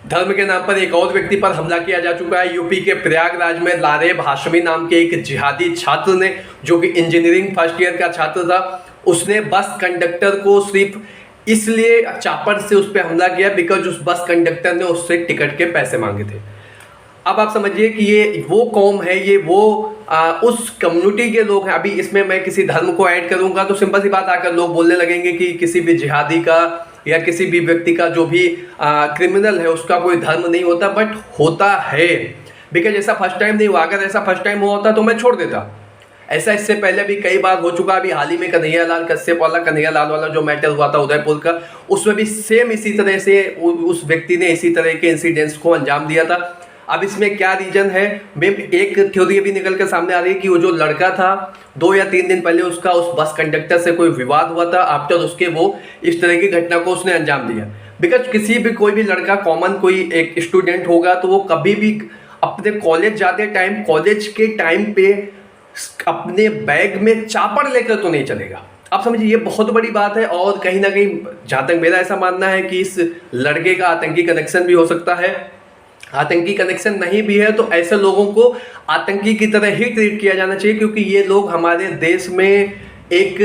धर्म के नाम पर एक और व्यक्ति पर हमला किया जा चुका है। यूपी के प्रयागराज में लारेब हाशमी नाम के एक जिहादी छात्र ने, जो कि इंजीनियरिंग फर्स्ट ईयर का छात्र था, उसने बस कंडक्टर को सिर्फ इसलिए चापड़ से उस पर हमला किया बिकॉज उस बस कंडक्टर ने उससे टिकट के पैसे मांगे थे। अब आप समझिए कि ये वो कौम है, ये वो उस कम्युनिटी के लोग हैं। अभी इसमें मैं किसी धर्म को ऐड करूंगा तो सिंपल सी बात आकर लोग बोलने लगेंगे कि किसी भी जिहादी का या किसी भी व्यक्ति का जो भी क्रिमिनल है उसका कोई धर्म नहीं होता, बट होता है। बिकॉज ऐसा फर्स्ट टाइम नहीं हुआ। अगर ऐसा फर्स्ट टाइम हुआ होता तो मैं छोड़ देता। ऐसा इससे पहले भी कई बार हो चुका। अभी हाल ही में कन्हैयालाल कश्यप वाला, कन्हैयालाल वाला जो मैटर हुआ था उदयपुर का, उसमें भी सेम इसी तरह से उस व्यक्ति ने इसी तरह के इंसिडेंट्स को अंजाम दिया था। अब इसमें क्या रीजन है, एक थ्योरी भी निकल कर सामने आ रही है कि वो जो लड़का था 2 या 3 दिन पहले उसका उस बस कंडक्टर से कोई विवाद हुआ था। आफ्टर उसके वो इस तरह की घटना को उसने अंजाम दिया। बिकॉज किसी भी कोई भी लड़का, कॉमन कोई एक स्टूडेंट होगा तो वो कभी भी अपने कॉलेज जाते टाइम, कॉलेज के टाइम पे अपने बैग में चापड़ लेकर तो नहीं चलेगा। आप समझिए ये बहुत बड़ी बात है। और कहीं ना कहीं जहाँ तक मेरा ऐसा मानना है कि इस लड़के का आतंकी कनेक्शन भी हो सकता है। आतंकी कनेक्शन नहीं भी है तो ऐसे लोगों को आतंकी की तरह ही ट्रीट किया जाना चाहिए, क्योंकि ये लोग हमारे देश में एक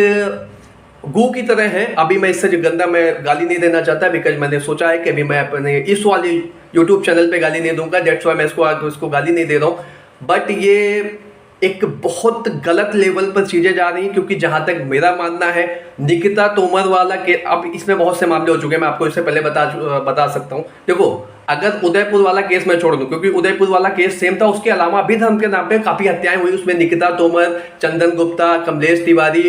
गू की तरह है। अभी मैं इससे गंदा मैं गाली नहीं देना चाहता, बिकॉज मैंने सोचा है कि अभी मैं अपने इस वाले यूट्यूब चैनल पे गाली नहीं दूंगा, डेट्स वाई मैं इसको गाली नहीं दे रहा हूँ। बट ये एक बहुत गलत लेवल पर चीज़ें जा रही हैं, क्योंकि जहाँ तक मेरा मानना है निकिता तोमर वाला के, अब इसमें बहुत से मामले हो चुके हैं, मैं आपको इससे पहले बता सकता हूँ। देखो, अगर उदयपुर वाला केस मैं छोड़ दूं, क्योंकि उदयपुर वाला केस सेम था, उसके अलावा भी धर्म के नाम पे काफ़ी हत्याएं हुई। उसमें निकिता तोमर, चंदन गुप्ता, कमलेश तिवारी,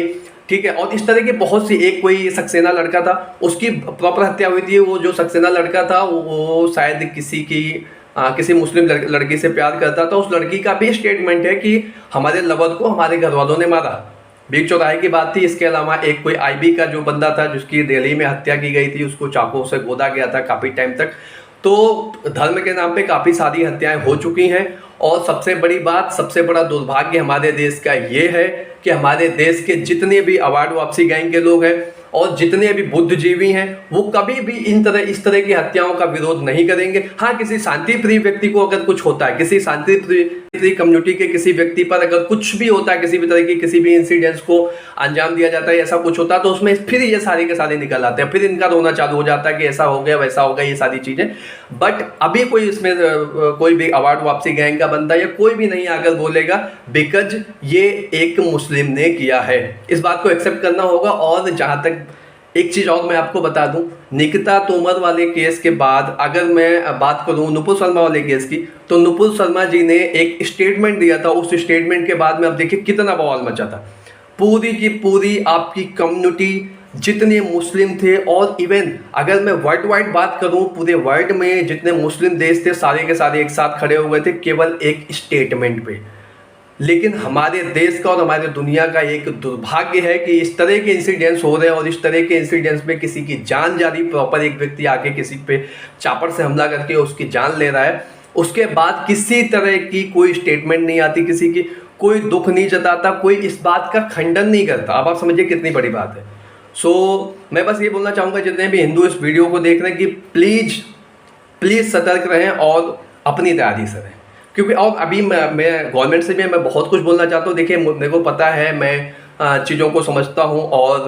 ठीक है, और इस तरह की बहुत सी, एक कोई सक्सेना लड़का था उसकी प्रॉपर हत्या हुई थी। वो जो सक्सेना लड़का था वो शायद किसी मुस्लिम लड़की से प्यार करता था। उस लड़की का भी स्टेटमेंट है कि हमारे लवर को हमारे घर वालों ने मारा। बीच चौराहे की बात थी। इसके अलावा एक कोई आईबी का जो बंदा था जिसकी दिल्ली में हत्या की गई थी, उसको चाकू से गोदा गया था काफ़ी टाइम तक। तो धर्म के नाम पे काफ़ी सारी हत्याएं हो चुकी हैं। और सबसे बड़ी बात, सबसे बड़ा दुर्भाग्य हमारे देश का ये है कि हमारे देश के जितने भी अवार्ड वापसी गैंग के लोग हैं और जितने भी बुद्धिजीवी हैं वो कभी भी इस तरह की हत्याओं का विरोध नहीं करेंगे। हाँ, किसी शांति प्रिय व्यक्ति को अगर कुछ होता है, किसी शांति प्रिय कम्युनिटी के किसी व्यक्ति पर अगर कुछ भी होता है, किसी भी तरह की किसी भी इंसिडेंट्स को अंजाम दिया जाता है, ऐसा कुछ होता है, तो उसमें फिर ये सारे के सारे निकल आते हैं। फिर इनका रोना चालू हो जाता है कि ऐसा हो गया, वैसा हो गया, ये सारी चीज़ें। बट अभी कोई इसमें कोई भी अवार्ड वापसी गैंग का बंदा या कोई भी नहीं आकर बोलेगा, बिकॉज ये एक मुस्लिम ने किया है। इस बात को एक्सेप्ट करना होगा। और जहाँ तक एक चीज़ और मैं आपको बता दूं, निकिता तोमर वाले केस के बाद अगर मैं बात करूं नुपुर शर्मा वाले केस की, तो नुपुर शर्मा जी ने एक स्टेटमेंट दिया था। उस स्टेटमेंट के बाद में अब देखिए कितना बवाल मचा था। पूरी की पूरी आपकी कम्युनिटी, जितने मुस्लिम थे, और इवन अगर मैं वर्ल्ड वाइड बात करूं, पूरे वर्ल्ड में जितने मुस्लिम देश थे सारे के सारे एक साथ खड़े हुए थे केवल एक स्टेटमेंट पे। लेकिन हमारे देश का और हमारे दुनिया का एक दुर्भाग्य है कि इस तरह के इंसिडेंट्स हो रहे हैं और इस तरह के इंसिडेंट्स में किसी की जान जा रही, प्रॉपर एक व्यक्ति आके किसी पे चापड़ से हमला करके उसकी जान ले रहा है, उसके बाद किसी तरह की कोई स्टेटमेंट नहीं आती, किसी की कोई दुख नहीं जताता, कोई इस बात का खंडन नहीं करता। अब आप समझिए कितनी बड़ी बात है। सो मैं बस ये बोलना चाहूँगा जितने भी हिंदू इस वीडियो को देख रहे हैं कि प्लीज़ सतर्क रहें और अपनी तैयारी से रहें। क्योंकि और अभी मैं गवर्नमेंट से भी मैं बहुत कुछ बोलना चाहता हूँ। देखिए, मेरे को पता है, मैं चीज़ों को समझता हूँ और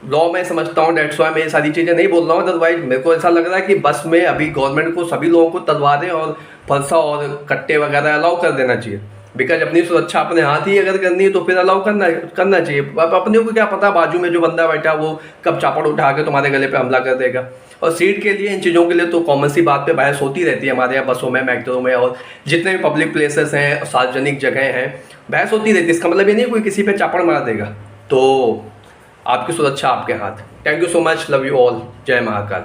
लॉ में समझता हूँ, डेट्स वाई मैं ये सारी चीज़ें नहीं बोल रहा हूँ। अदरवाइज मेरे को ऐसा लग रहा है कि बस में अभी गवर्नमेंट को सभी लोगों को तलवारें और फलसा और कट्टे वगैरह अलाउ कर देना चाहिए। बिकॉज अपनी सुरक्षा अपने हाथ ही अगर करनी है तो फिर अलाउ करना चाहिए। अब अपने को क्या पता बाजू में जो बंदा बैठा वो कब चापड़ उठा के तुम्हारे गले पे हमला कर देगा। और सीट के लिए, इन चीज़ों के लिए तो कॉमन सी बात पे बहस होती रहती है हमारे यहाँ बसों में, मेट्रो में, और जितने भी पब्लिक प्लेसेस हैं, सार्वजनिक जगह हैं, बहस होती रहती है। इसका मतलब ये नहीं कोई किसी पे चापड़ मार देगा। तो आपकी सुरक्षा आपके हाथ। Thank you so much, love you all, जय महाकाल।